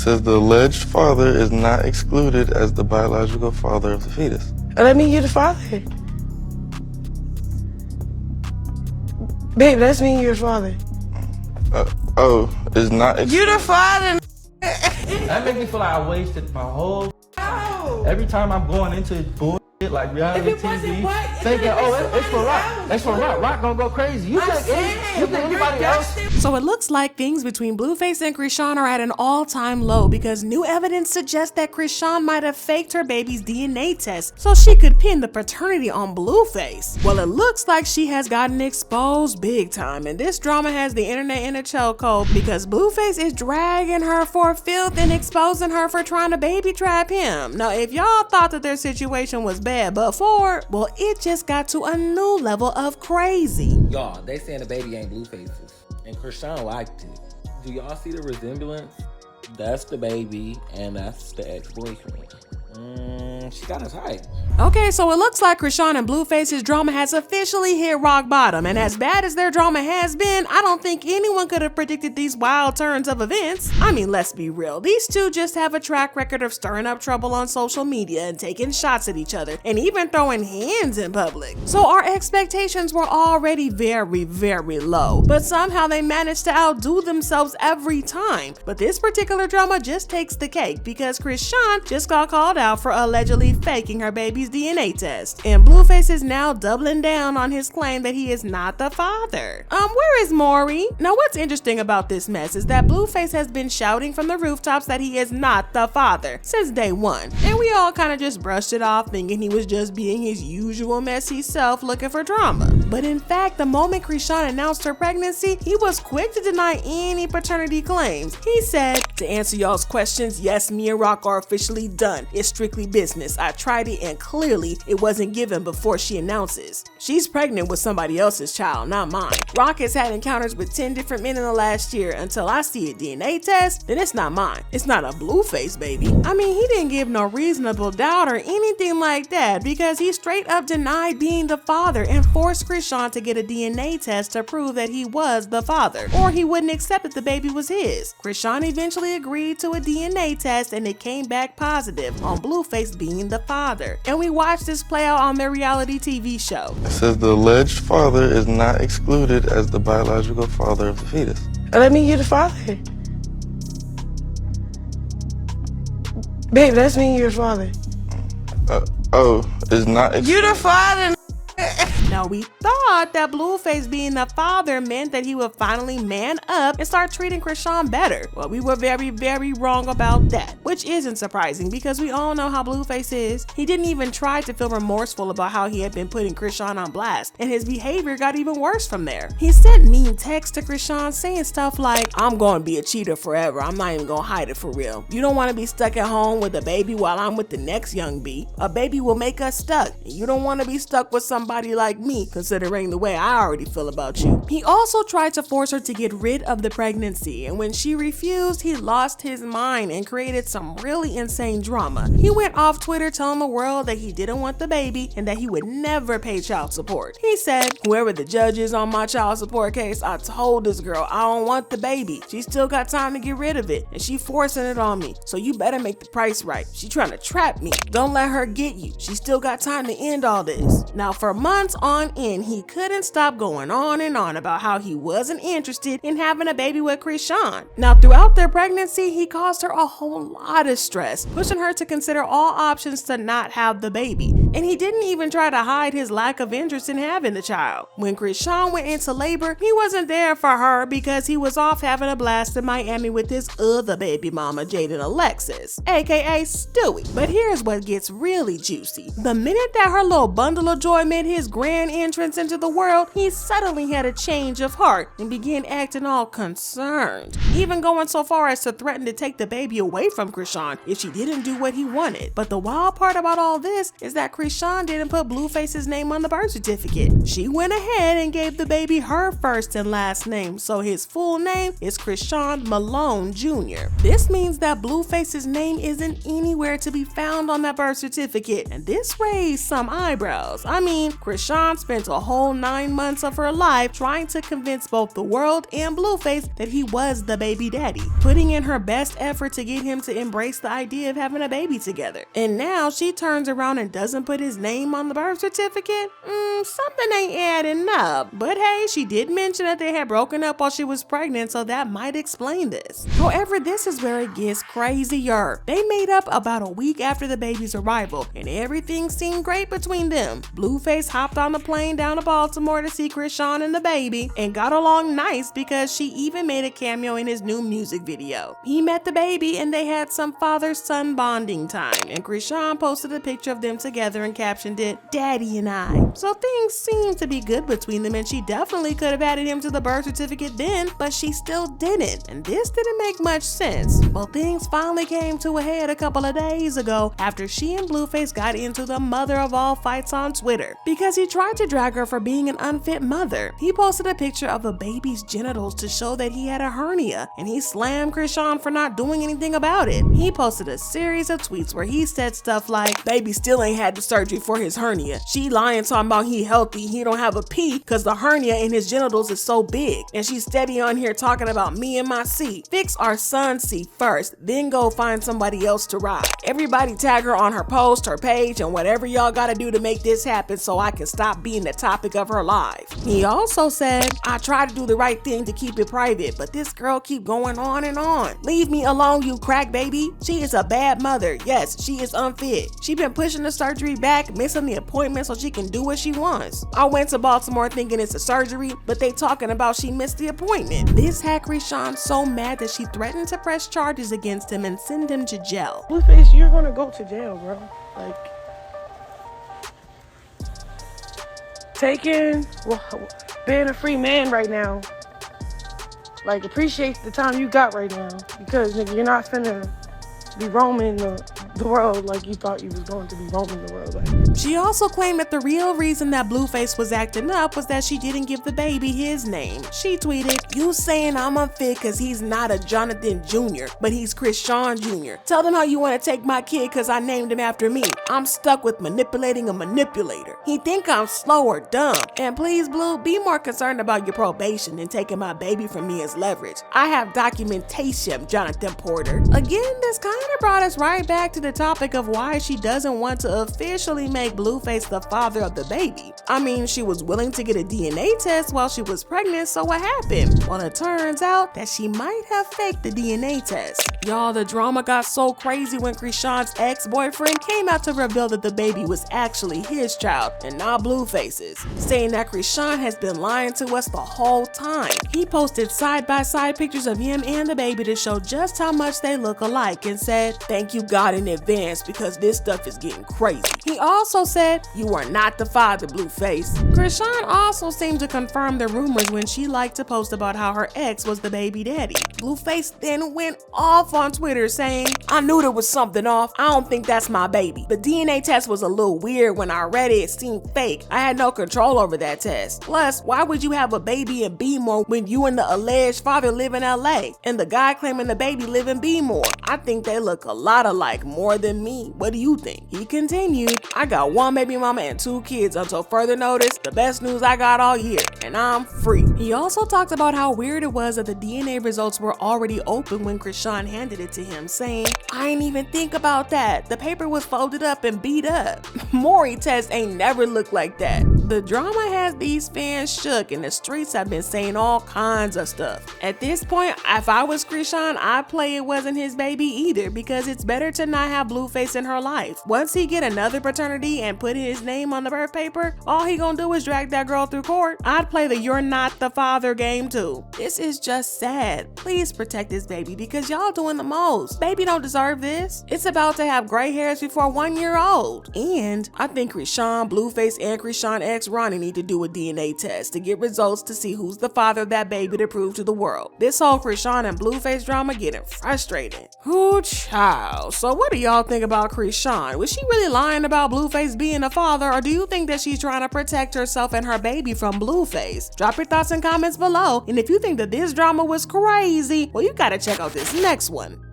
Says the alleged father is not excluded as the biological father of the fetus. Let me you're the father. Babe, that's me, you're the father. Is not excluded. You're the father. That makes me feel like I wasted my whole every time I'm going into bullshit like reality TV, thinking, oh, it's for Rock. It's for Rock. Rock gonna go crazy. You think anybody else? So it looks like things between Blueface and Chrisean are at an all-time low because new evidence suggests that Chrisean might have faked her baby's DNA test so she could pin the paternity on Blueface. Well, it looks like she has gotten exposed big time, and this drama has the internet in a chokehold because Blueface is dragging her for filth and exposing her for trying to baby trap him. Now, if y'all thought that their situation was bad before, well, it just got to a new level of crazy. Y'all, they saying the baby ain't Blueface's, and Chrisean liked it. Do y'all see the resemblance? That's the baby, and that's the ex-boyfriend. She got a type. Okay, so it looks like Chrisean and Blueface's drama has officially hit rock bottom, and as bad as their drama has been, I don't think anyone could have predicted these wild turns of events. I mean, let's be real, these two just have a track record of stirring up trouble on social media and taking shots at each other, and even throwing hands in public. So our expectations were already very, very low, but somehow they managed to outdo themselves every time. But this particular drama just takes the cake because Chrisean just got called out for allegedly faking her baby's DNA test, and Blueface is now doubling down on his claim that he is not the father. Where is Maury? Now, what's interesting about this mess is that Blueface has been shouting from the rooftops that he is not the father since day one, and we all kind of just brushed it off thinking he was just being his usual messy self looking for drama. But in fact, the moment Chrisean announced her pregnancy, he was quick to deny any paternity claims. He said, "To answer y'all's questions, yes, me and Rock are officially done. It's strictly business. I tried it and clearly it wasn't given before she announces. She's pregnant with somebody else's child, not mine. Rock has had encounters with 10 different men in the last year. Until I see a DNA test, then it's not mine. It's not a Blueface baby." I mean, he didn't give no reasonable doubt or anything like that because he straight up denied being the father and forced Chrisean to get a DNA test to prove that he was the father, or he wouldn't accept that the baby was his. Chrisean eventually agreed to a DNA test and it came back positive on Blueface being the father. And we watched this play out on their reality TV show. It says the alleged father is not excluded as the biological father of the fetus. Let me you're the father. Babe, that's me, you're the father. Is not excluded. You're the father. Now, we thought that Blueface being the father meant that he would finally man up and start treating Chrisean better. Well, we were very, very wrong about that, which isn't surprising because we all know how Blueface is. He didn't even try to feel remorseful about how he had been putting Chrisean on blast, and his behavior got even worse from there. He sent mean texts to Chrisean saying stuff like, "I'm going to be a cheater forever. I'm not even going to hide it for real. You don't want to be stuck at home with a baby while I'm with the next young bee. A baby will make us stuck, and you don't want to be stuck with somebody like me, considering the way I already feel about you." He also tried to force her to get rid of the pregnancy, and when she refused, he lost his mind and created some really insane drama. He went off Twitter telling the world that he didn't want the baby and that he would never pay child support. He said, "Whoever the judge is on my child support case, I told this girl I don't want the baby. She still got time to get rid of it, and she forcing it on me, so you better make the price right. She trying to trap me. Don't let her get you. She still got time to end all this." Now, for months on end, he couldn't stop going on and on about how he wasn't interested in having a baby with Chrisean. Now, throughout their pregnancy, he caused her a whole lot of stress, pushing her to consider all options to not have the baby. And he didn't even try to hide his lack of interest in having the child. When Chrisean went into labor, he wasn't there for her because he was off having a blast in Miami with his other baby mama, Jaden Alexis, aka Stewie. But here's what gets really juicy. The minute that her little bundle of joy made his grand entrance into the world, he suddenly had a change of heart and began acting all concerned, even going so far as to threaten to take the baby away from Chrisean if she didn't do what he wanted. But the wild part about all this is that Chrisean didn't put Blueface's name on the birth certificate. She went ahead and gave the baby her first and last name, so his full name is Chrisean Malone Jr. This means that Blueface's name isn't anywhere to be found on that birth certificate, and this raised some eyebrows. I mean, Chrisean spent a whole 9 months of her life trying to convince both the world and Blueface that he was the baby daddy, putting in her best effort to get him to embrace the idea of having a baby together. And now she turns around and doesn't put his name on the birth certificate? Something ain't adding up. But hey, she did mention that they had broken up while she was pregnant, so that might explain this. However, this is where it gets crazier. They made up about a week after the baby's arrival, and everything seemed great between them. Blueface hopped on the plane down to Baltimore to see Chrisean and the baby, and got along nice because she even made a cameo in his new music video. He met the baby and they had some father-son bonding time, and Chrisean posted a picture of them together and captioned it, "Daddy and I." So things seemed to be good between them, and she definitely could have added him to the birth certificate then, but she still didn't, and this didn't make much sense. Well, things finally came to a head a couple of days ago after she and Blueface got into the mother of all fights on Twitter because he tried to drag her for being an unfit mother. He posted a picture of the baby's genitals to show that he had a hernia, and he slammed Chrisean for not doing anything about it. He posted a series of tweets where he said stuff like, "Baby still ain't had the surgery for his hernia. She lying talking about he healthy, he don't have a pee cause the hernia in his genitals is so big. And she's steady on here talking about me and my C. Fix our son's C first, then go find somebody else to ride. Everybody tag her on her post, her page, and whatever y'all gotta do to make this happen so I can stop being the topic of her life." He also said, "I try to do the right thing to keep it private, but this girl keep going on and on. Leave me alone, you crack baby. She is a bad mother. Yes, she is unfit. She been pushing the surgery back, missing the appointment so she can do what she wants. I went to Baltimore thinking it's a surgery, but they talking about she missed the appointment." This had Chrisean so mad that she threatened to press charges against him and send him to jail. Blueface, you're gonna go to jail, bro. Like, being a free man right now. Like, appreciate the time you got right now, because nigga, you're not finna be roaming the world like you thought you was going to be roaming the world. Like, she also claimed that the real reason that Blueface was acting up was that she didn't give the baby his name. She tweeted, "You saying I'm unfit cause he's not a Jonathan Jr., but he's Chrisean Jr. Tell them how you want to take my kid cause I named him after me. I'm stuck with manipulating a manipulator. He think I'm slow or dumb. And please, Blue, be more concerned about your probation than taking my baby from me as leverage. I have documentation, Jonathan Porter." Again, this kind of brought us right back to the topic of why she doesn't want to officially make Blueface the father of the baby. I mean, she was willing to get a DNA test while she was pregnant, so what happened? Well, it turns out that she might have faked the DNA test. Y'all, the drama got so crazy when Chrisean's ex-boyfriend came out to reveal that the baby was actually his child and not Blueface's, saying that Chrisean has been lying to us the whole time. He posted side-by-side pictures of him and the baby to show just how much they look alike and said, "Thank you God in advance because this stuff is getting crazy." He also said, "You are not the father, Blueface." Chrisean also seemed to confirm the rumors when she liked to post about how her ex was the baby daddy. Blueface then went off on Twitter saying, "I knew there was something off. I don't think that's my baby. The DNA test was a little weird. When I read it, it seemed fake. I had no control over that test. Plus, why would you have a baby in B-more when you and the alleged father live in LA and the guy claiming the baby live in B-more? I think they look a lot alike, more than me. What do you think?" He continued, "I got one baby mama and 2 kids until further notice. The best news I got all year, and I'm free." He also talked about how weird it was that the DNA results were already open when Chrisean handed it to him, saying, "I ain't even think about that. The paper was folded up and beat up. Maury tests ain't never looked like that." The drama has these fans shook, and the streets have been saying all kinds of stuff. At this point, if I was Chrisean, I'd play it wasn't his baby either, because it's better to not have Blueface in her life. Once he get another paternity and put his name on the birth paper, all he gonna do is drag that girl through court. I'd play the "you're not the father" game too. This is just sad. Please protect this baby because y'all doing the most. Baby don't deserve this. It's about to have gray hairs before 1 year old. And I think Chrisean, Blueface, and Chrisean ex Ronnie need to do a DNA test to get results to see who's the father of that baby to prove to the world. This whole Chrisean and Blueface drama getting frustrating. Ooh, child. So what do y'all think about Chrisean? Was she really lying about Blueface being a father, or do you think that she's trying to protect herself and her baby from Blueface? Drop your thoughts in comments below, and if you think that this drama was crazy, well, you gotta check out this next one.